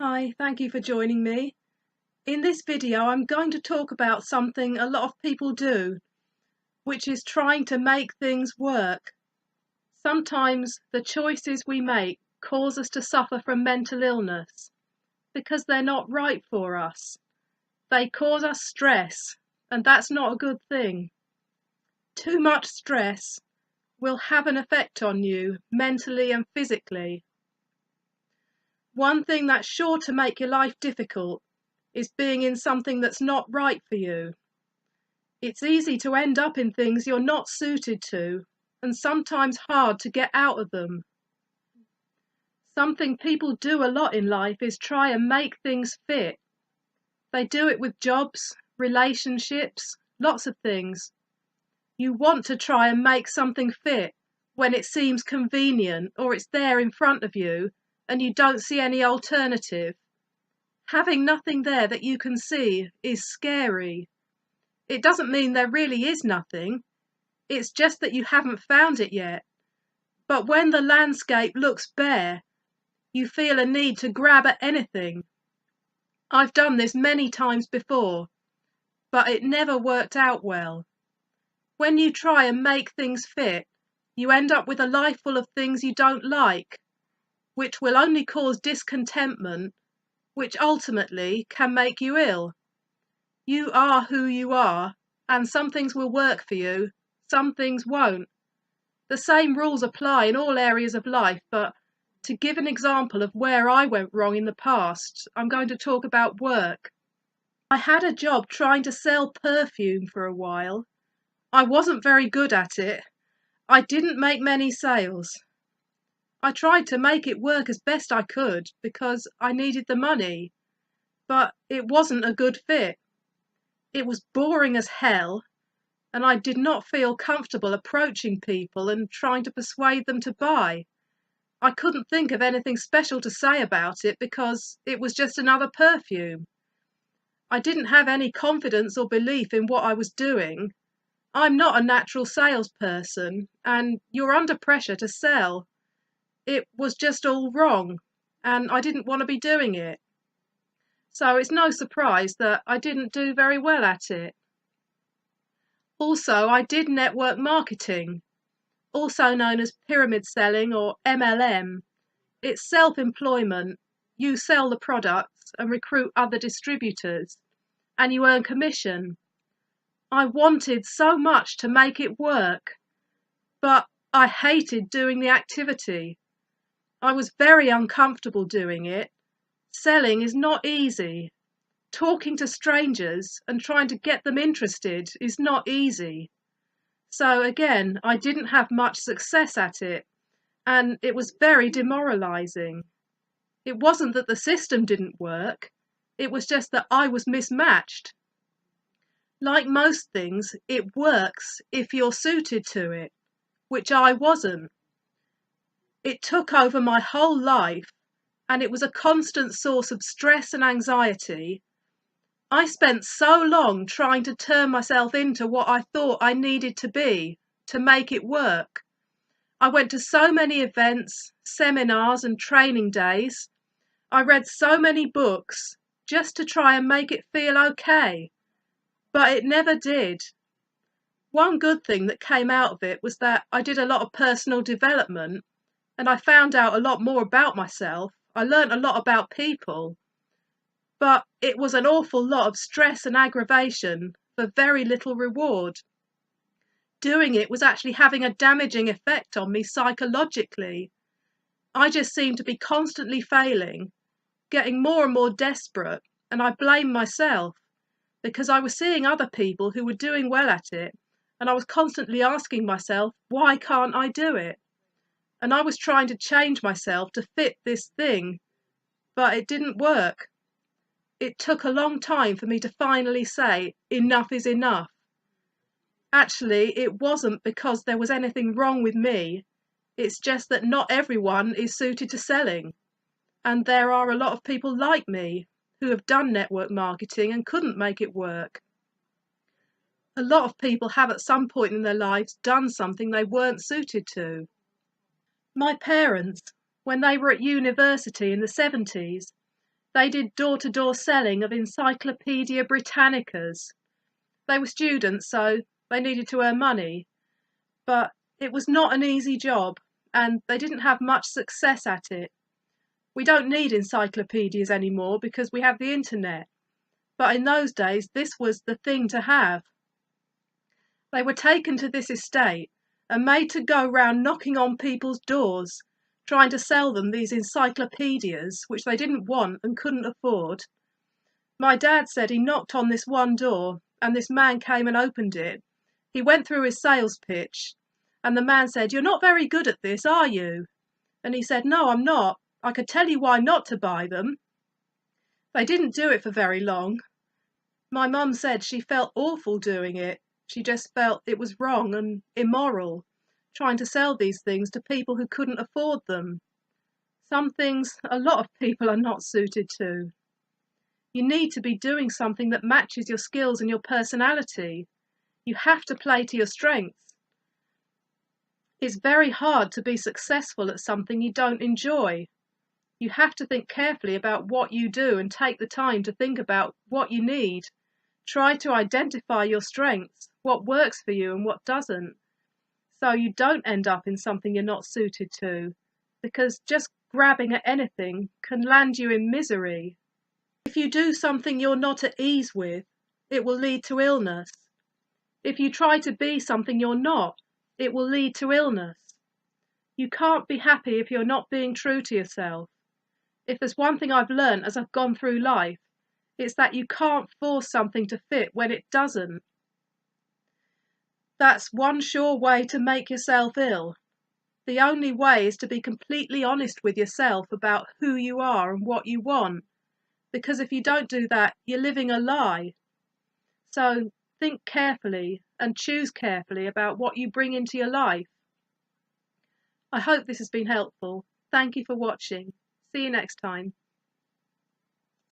Hi, thank you for joining me. In this video, I'm going to talk about something a lot of people do, which is trying to make things work. Sometimes the choices we make cause us to suffer from mental illness because they're not right for us. They cause us stress, and that's not a good thing. Too much stress will have an effect on you mentally and physically. One thing that's sure to make your life difficult is being in something that's not right for you. It's easy to end up in things you're not suited to, and sometimes hard to get out of them. Something people do a lot in life is try and make things fit. They do it with jobs, relationships, lots of things. You want to try and make something fit when it seems convenient or it's there in front of you and you don't see any alternative. Having nothing there that you can see is scary. It doesn't mean there really is nothing. It's just that you haven't found it yet. But when the landscape looks bare, you feel a need to grab at anything. I've done this many times before, but it never worked out well. When you try and make things fit, you end up with a life full of things you don't like, which will only cause discontentment, which ultimately can make you ill. You are who you are, and some things will work for you, some things won't. The same rules apply in all areas of life, but to give an example of where I went wrong in the past, I'm going to talk about work. I had a job trying to sell perfume for a while. I wasn't very good at it. I didn't make many sales. I tried to make it work as best I could because I needed the money, but it wasn't a good fit. It was boring as hell, and I did not feel comfortable approaching people and trying to persuade them to buy. I couldn't think of anything special to say about it because it was just another perfume. I didn't have any confidence or belief in what I was doing. I'm not a natural salesperson, and you're under pressure to sell. It was just all wrong, and I didn't want to be doing it. So it's no surprise that I didn't do very well at it. Also, I did network marketing, also known as pyramid selling or MLM. It's self-employment. You sell the products and recruit other distributors, and you earn commission. I wanted so much to make it work, but I hated doing the activity. I was very uncomfortable doing it. Selling is not easy. Talking to strangers and trying to get them interested is not easy. So again, I didn't have much success at it, and it was very demoralizing. It wasn't that the system didn't work, it was just that I was mismatched. Like most things, it works if you're suited to it, which I wasn't. It took over my whole life, and it was a constant source of stress and anxiety. I spent so long trying to turn myself into what I thought I needed to be to make it work. I went to so many events, seminars and training days. I read so many books just to try and make it feel okay, but it never did. One good thing that came out of it was that I did a lot of personal development, and I found out a lot more about myself. I learned a lot about people, but it was an awful lot of stress and aggravation for very little reward. Doing it was actually having a damaging effect on me psychologically. I just seemed to be constantly failing, getting more and more desperate, and I blamed myself because I was seeing other people who were doing well at it, and I was constantly asking myself, why can't I do it? And I was trying to change myself to fit this thing, but it didn't work. It took a long time for me to finally say, enough is enough. Actually, it wasn't because there was anything wrong with me. It's just that not everyone is suited to selling. And there are a lot of people like me who have done network marketing and couldn't make it work. A lot of people have at some point in their lives done something they weren't suited to. My parents, when they were at university in the 70s, They did door-to-door selling of Encyclopaedia Britannicas. They were students, so they needed to earn money, but it was not an easy job, and they didn't have much success at it. We don't need encyclopedias anymore because we have the internet, but in those days this was the thing to have. They were taken to this estate and made to go round knocking on people's doors, trying to sell them these encyclopedias which they didn't want and couldn't afford. My dad said he knocked on this one door and this man came and opened it. He went through his sales pitch and the man said, "You're not very good at this, are you?" And he said, "No, I'm not. I could tell you why not to buy them." They didn't do it for very long. My mum said she felt awful doing it. She just felt it was wrong and immoral, trying to sell these things to people who couldn't afford them. Some things a lot of people are not suited to. You need to be doing something that matches your skills and your personality. You have to play to your strengths. It's very hard to be successful at something you don't enjoy. You have to think carefully about what you do and take the time to think about what you need. Try to identify your strengths, what works for you and what doesn't, so you don't end up in something you're not suited to, because just grabbing at anything can land you in misery. If you do something you're not at ease with, it will lead to illness. If you try to be something you're not, it will lead to illness. You can't be happy if you're not being true to yourself. If there's one thing I've learned as I've gone through life, it's that you can't force something to fit when it doesn't. That's one sure way to make yourself ill. The only way is to be completely honest with yourself about who you are and what you want. Because if you don't do that, you're living a lie. So think carefully and choose carefully about what you bring into your life. I hope this has been helpful. Thank you for watching. See you next time.